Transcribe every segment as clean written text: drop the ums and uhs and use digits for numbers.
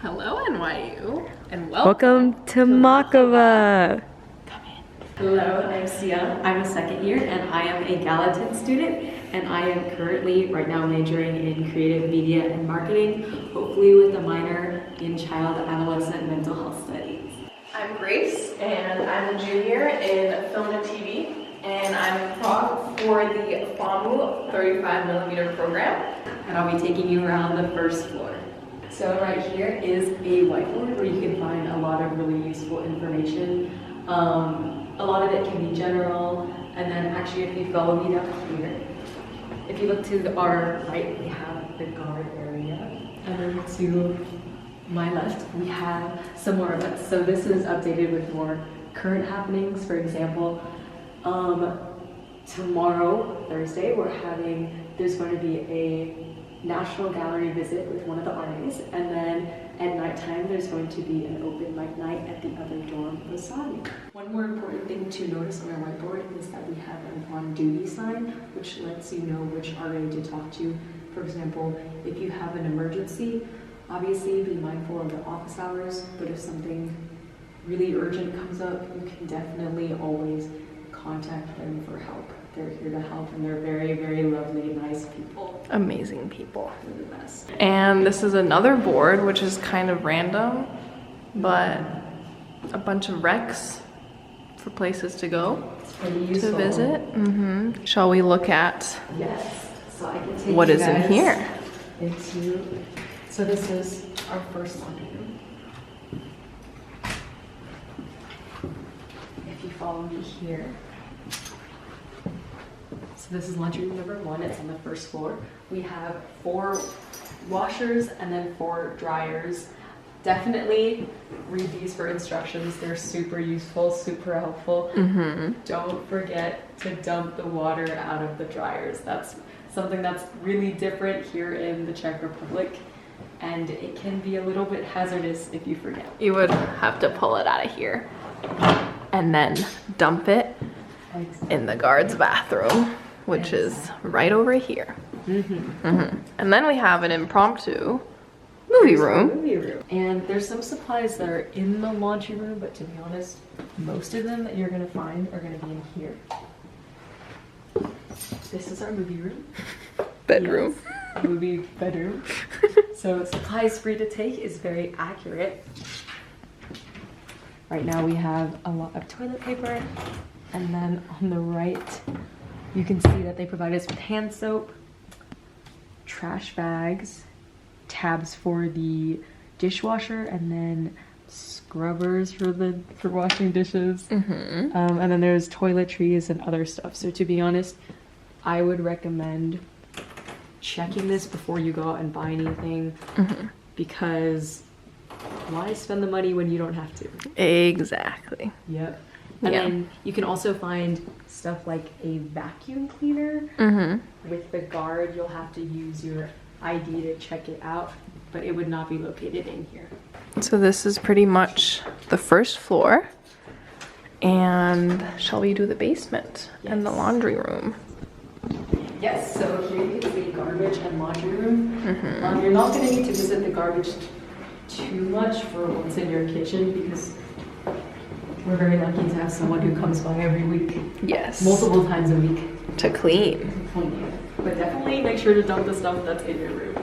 Hello NYU, and Welcome to Máchova. Come in. Hello, I'm Sia. I'm a second year and I am a Gallatin student, and I am currently right now majoring in creative media and marketing, hopefully with a minor in child adolescent mental health studies. I'm Grace, and I'm a junior in film and TV, and I'm in Prague for the FAMU 35mm program. And I'll be taking you around the first floor. So right here is a whiteboard where you can find a lot of really useful information. A lot of it can be general, and then actually if you follow me down here, if you look to our right, we have the guard area, and then to my left, we have some more events. So this is updated with more current happenings. For example, tomorrow, Thursday, there's going to be a National Gallery visit with one of the artists, and then at nighttime there's going to be an open mic night at the other dorm facade. One more important thing to notice on our whiteboard is that we have an on-duty sign, which lets you know which RA to talk to. For example, if you have an emergency, obviously be mindful of the office hours, but if something really urgent comes up, you can definitely always contact them for help. They're here to help, and they're very, very lovely, nice people. Amazing people. They're the best. And this is another board, which is kind of random, but a bunch of recs for places to go to visit. Shall we look at Yes. So I can take what you is in guys here? So this is our first laundry room. If you follow me here. So this is laundry room number 1. It's on the first floor. We have 4 washers and then 4 dryers. Definitely read these for instructions. They're super useful, super helpful. Don't forget to dump the water out of the dryers. That's something that's really different here in the Czech Republic, and it can be a little bit hazardous if you forget. You would have to pull it out of here and then dump it in the guard's bathroom, which is right over here. And then we have an impromptu movie room. And there's some supplies that are in the laundry room, but to be honest, most of them that you're gonna find are gonna be in here. This is our movie room. Bedroom. Yes, movie bedroom. So supplies free to take is very accurate. Right now we have a lot of toilet paper, and then on the right you can see that they provide us with hand soap, trash bags, tabs for the dishwasher, and then scrubbers for washing dishes. And then there's toiletries and other stuff. So to be honest, I would recommend checking this before you go out and buy anything, because why spend the money when you don't have to? Exactly. Yep. And then you can also find stuff like a vacuum cleaner. With the guard, you'll have to use your ID to check it out, but it would not be located in here. So this is pretty much the first floor. And shall we do the basement and the laundry room? Yes, so here you can see garbage and laundry room. You're not going to need to visit the garbage too much for once in your kitchen, because we're very lucky to have someone who comes by every week. Yes. Multiple times a week. To clean. But definitely make sure to dump the stuff that's in your room.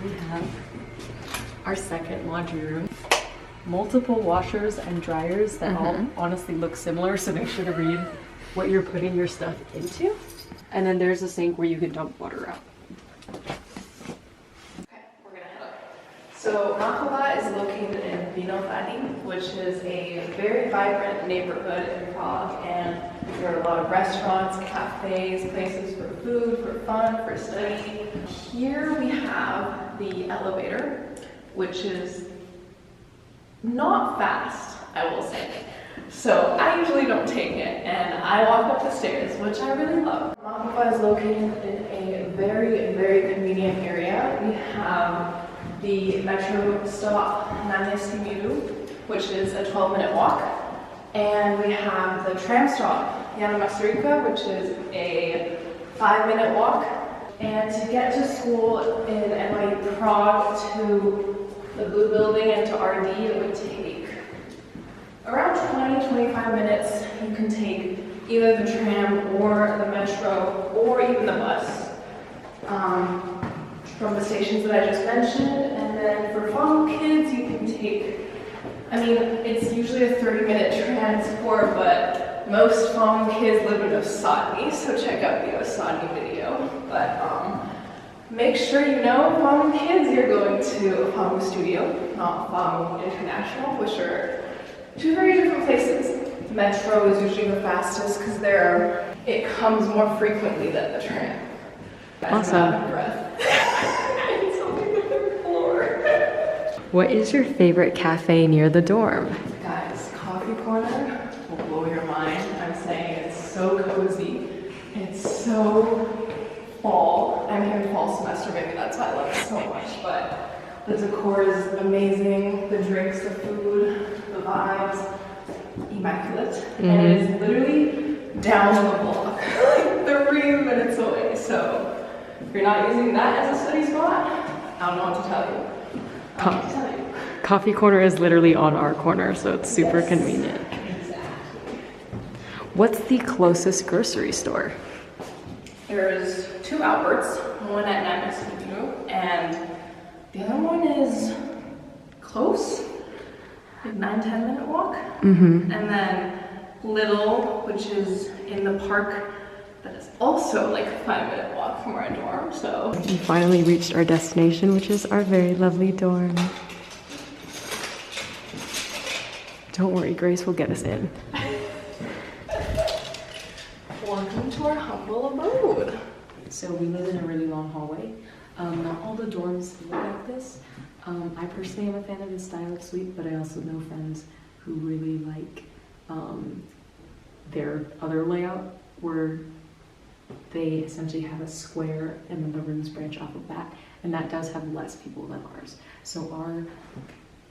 We have our second laundry room. Multiple washers and dryers that all honestly look similar, so make sure to read what you're putting your stuff into. And then there's a sink where you can dump water out. So Máchova is located in Vinohrady, which is a very vibrant neighborhood in Prague, and there are a lot of restaurants, cafes, places for food, for fun, for study. Here we have the elevator, which is not fast, I will say. So I usually don't take it, and I walk up the stairs, which I really love. Máchova is located in a very, very convenient area. We have the metro stop Náměstí Míru, which is a 12-minute walk, and we have the tram stop Jana Masaryka, which is a 5-minute walk. And to get to school in NYU Prague to the Blue Building and to RD, it would take around 20-25 minutes. You can take either the tram or the metro or even the bus from the stations that I just mentioned. And then for FOM kids, you can take, I mean, it's usually a 30-minute transport, but most FOM kids live in Osadny, so check out the Osadny video. But make sure you know FOM kids, you're going to FOM Studio, not FOM International, which are two very different places. Metro is usually the fastest because it comes more frequently than the tram. Awesome. I'm out of breath. It's on the third floor. What is your favorite cafe near the dorm? Guys, Coffee Corner will blow your mind. I'm saying it's so cozy. It's so fall. I'm here in fall semester, maybe that's why I love it so much. But the decor is amazing. The drinks, the food, the vibes, immaculate. And it is literally down the block, like 3 minutes away. So if you're not using that as a study spot, I don't know what to tell you. I don't know what to tell you. Coffee Corner is literally on our corner, so it's super Yes, convenient. Exactly. What's the closest grocery store? There's 2 Alberts, one at Nanasu, and the other one is close, like 9-10 minute walk. And then Little, which is in the park, that is also like a 5-minute walk from our dorm. So We finally reached our destination, which is our very lovely dorm. Don't worry, Grace will get us in. welcome to our humble abode. So we live in a really long hallway. Not all the dorms look like this. I personally am a fan of this style of suite, but I also know friends who really like their other layout where they essentially have a square and then the rooms branch off of that, and that does have less people than ours. So our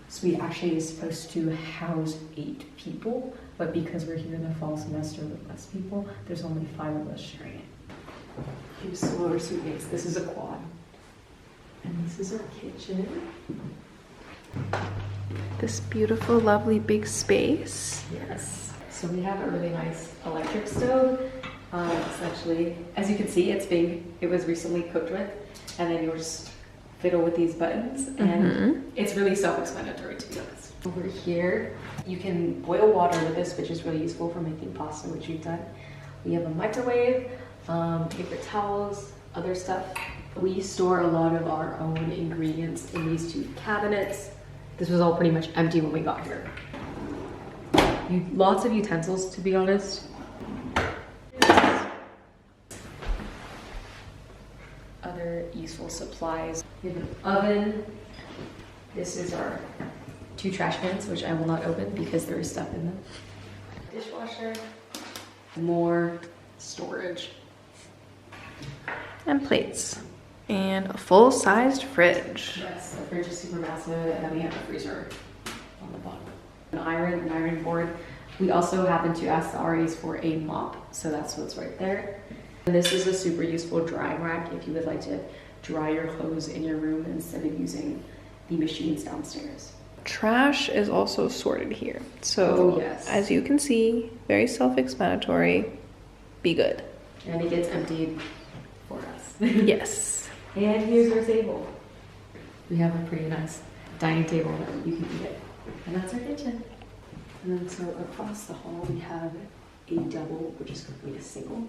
suite actually is supposed to house 8 people, but because we're here in the fall semester with less people, there's only 5 of us sharing it. Here's some lower suitmates. This is a quad. And this is our kitchen. This beautiful, lovely big space. Yes. So we have a really nice electric stove. Essentially, as you can see, it was recently cooked with, and then you just fiddle with these buttons, and it's really self-explanatory, to be honest. Over here, you can boil water with this, which is really useful for making pasta, which we've done. We have a microwave, paper towels, other stuff. We store a lot of our own ingredients in these 2 cabinets. This was all pretty much empty when we got here. Lots of utensils, to be honest. Other useful supplies. We have an oven. This is our 2 trash cans, which I will not open because there is stuff in them. Dishwasher. More storage. And plates. And a full-sized fridge. Yes, the fridge is super massive, and then we have a freezer on the bottom. An iron board. We also happen to ask the RAs for a mop, so that's what's right there. And this is a super useful drying rack if you would like to dry your clothes in your room instead of using the machines downstairs. Trash is also sorted here. So, yes. as you can see, very self-explanatory. Be good. And it gets emptied for us. Yes. And here's our table. We have a pretty nice dining table that you can eat at. And that's our kitchen. And then so across the hall we have a double, which is completely a single.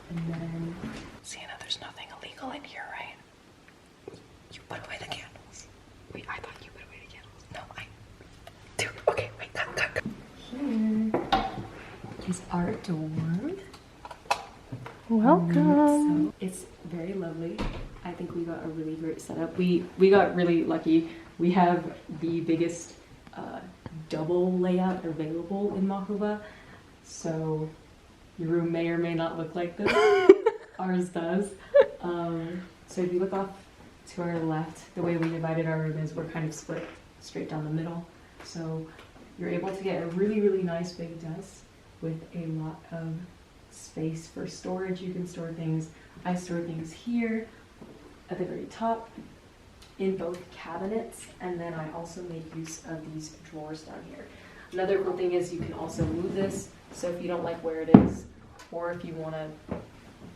And then Sienna, there's nothing illegal in here, right? You put away the candles. Wait, I thought you put away the candles. No, I do. Okay, wait, cut. here is our dorm. Welcome. So it's very lovely. I think we got a really great setup. We got really lucky. We have the biggest double layout available in Máchova. So your room may or may not look like this. Ours does. So if you look off to our left, the way we divided our room is we're kind of split straight down the middle. So you're able to get a really, really nice big desk with a lot of space for storage. You can store things. I store things here at the very top in both cabinets, and then I also make use of these drawers down here. Another cool thing is you can also move this, so if you don't like where it is, or if you want to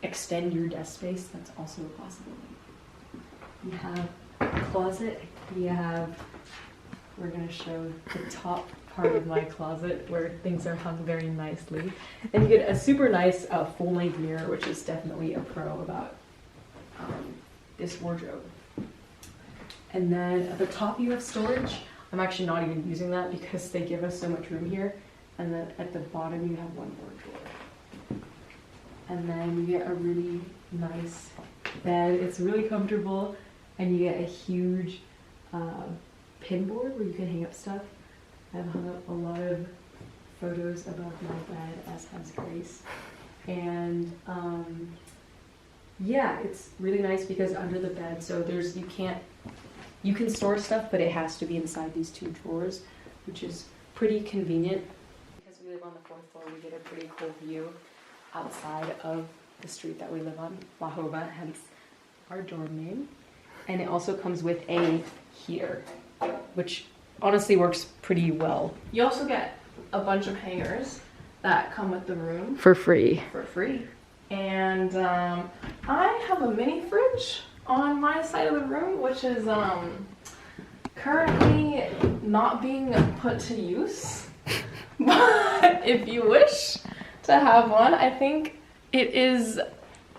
extend your desk space, that's also a possibility. You have a closet. We're going to show the top part of my closet where things are hung very nicely. And you get a super nice full-length mirror, which is definitely a pro about this wardrobe. And then at the top you have storage. I'm actually not even using that because they give us so much room here. And then at the bottom you have one more drawer. And then you get a really nice bed. It's really comfortable, and you get a huge pin board where you can hang up stuff. I've hung up a lot of photos above my bed, as has Grace. And yeah, it's really nice because under the bed, so you can store stuff, but it has to be inside these two drawers, which is pretty convenient. Because we live on the 4th floor, we get a pretty cool view outside of the street that we live on, Máchova, hence our dorm name. And it also comes with a heater, which honestly works pretty well. You also get a bunch of hangers that come with the room. For free. For free. And I have a mini fridge on my side of the room, which is currently not being put to use. But if you wish to have one, I think it is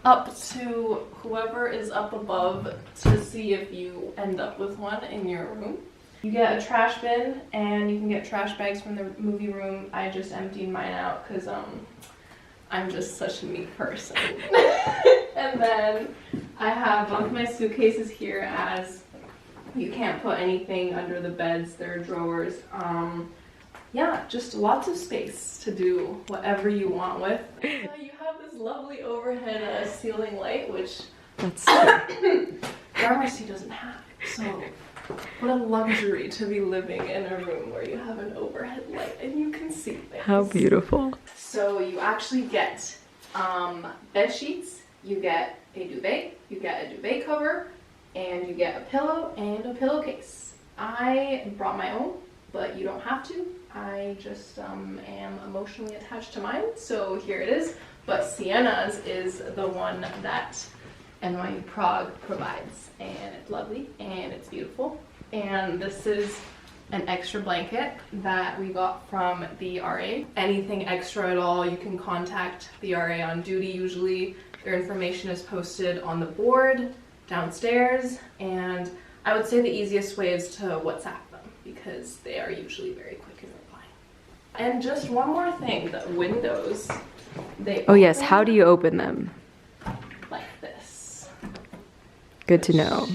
up to whoever is up above to see if you end up with one in your room. You get a trash bin, and you can get trash bags from the movie room. I just emptied mine out because I'm just such a neat person. And then I have both my suitcases here, as you can't put anything under the beds. There are drawers. Yeah, just lots of space to do whatever you want with. You have this lovely overhead ceiling light, which Gramercy doesn't have. So what a luxury to be living in a room where you have an overhead light and you can see things. How beautiful. So you actually get bed sheets, you get a duvet, you get a duvet cover, and you get a pillow and a pillowcase. I brought my own, but you don't have to. I just am emotionally attached to mine, so here it is. But Sienna's is the one that NYU Prague provides, and it's lovely and it's beautiful. And this is an extra blanket that we got from the RA. Anything extra at all, you can contact the RA on duty. Usually their information is posted on the board downstairs, and I would say the easiest way is to WhatsApp them because they are usually very quick in replying. And just one more thing, the windows, Oh yes, how do you open them? like this. Good to know.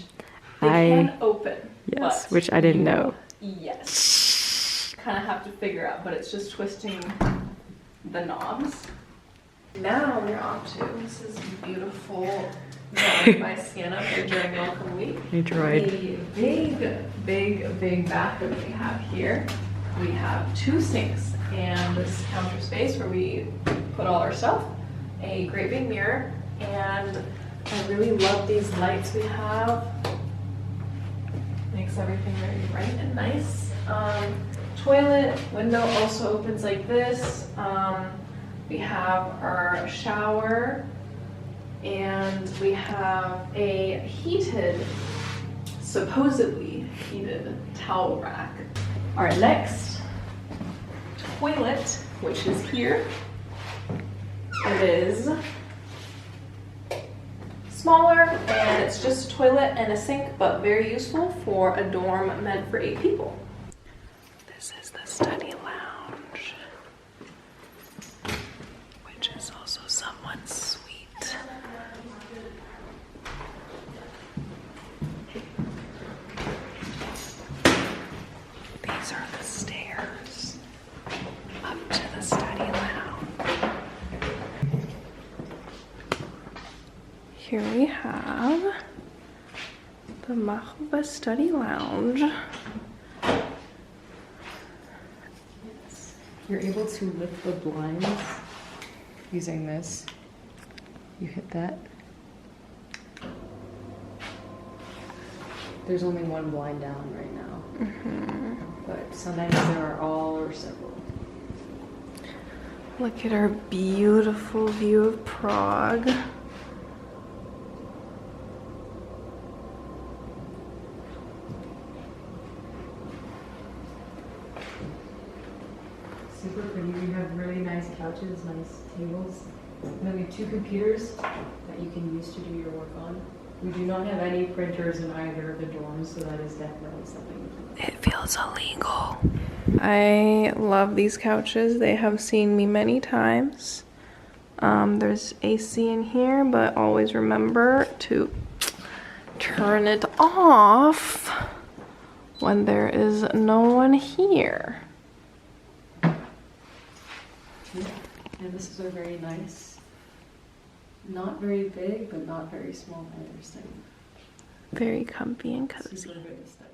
They can open. Yes, but which I didn't know. Yes. Kind of have to figure out, but it's just twisting the knobs. Now we're on to this is beautiful drawing by Sienna for during Welcome Week. Hey, droid. The big bath that we have here. We have 2 sinks and this counter space where we put all our stuff. A great big mirror, and I really love these lights we have. Makes everything very bright and nice. Toilet window also opens like this. We have our shower, and we have a heated, supposedly heated towel rack. Our next toilet, which is here, it is smaller, and it's just a toilet and a sink, but very useful for a dorm meant for 8 people. This is the study lounge, which is also someone's suite. These are the stairs up to the study lounge. Here we have the Máchova study lounge. You're able to lift the blinds using this. You hit that. There's only one blind down right now. But sometimes there are all or several. Look at our beautiful view of Prague. Super pretty. We have really nice couches, nice tables. And then we have 2 computers that you can use to do your work on. We do not have any printers in either of the dorms, so that is definitely something. It feels illegal. I love these couches. They have seen me many times. There's AC in here, but always remember to turn it off when there is no one here. And this is a very nice, not very big, but not very small either. So Very comfy and cozy. super good stuff.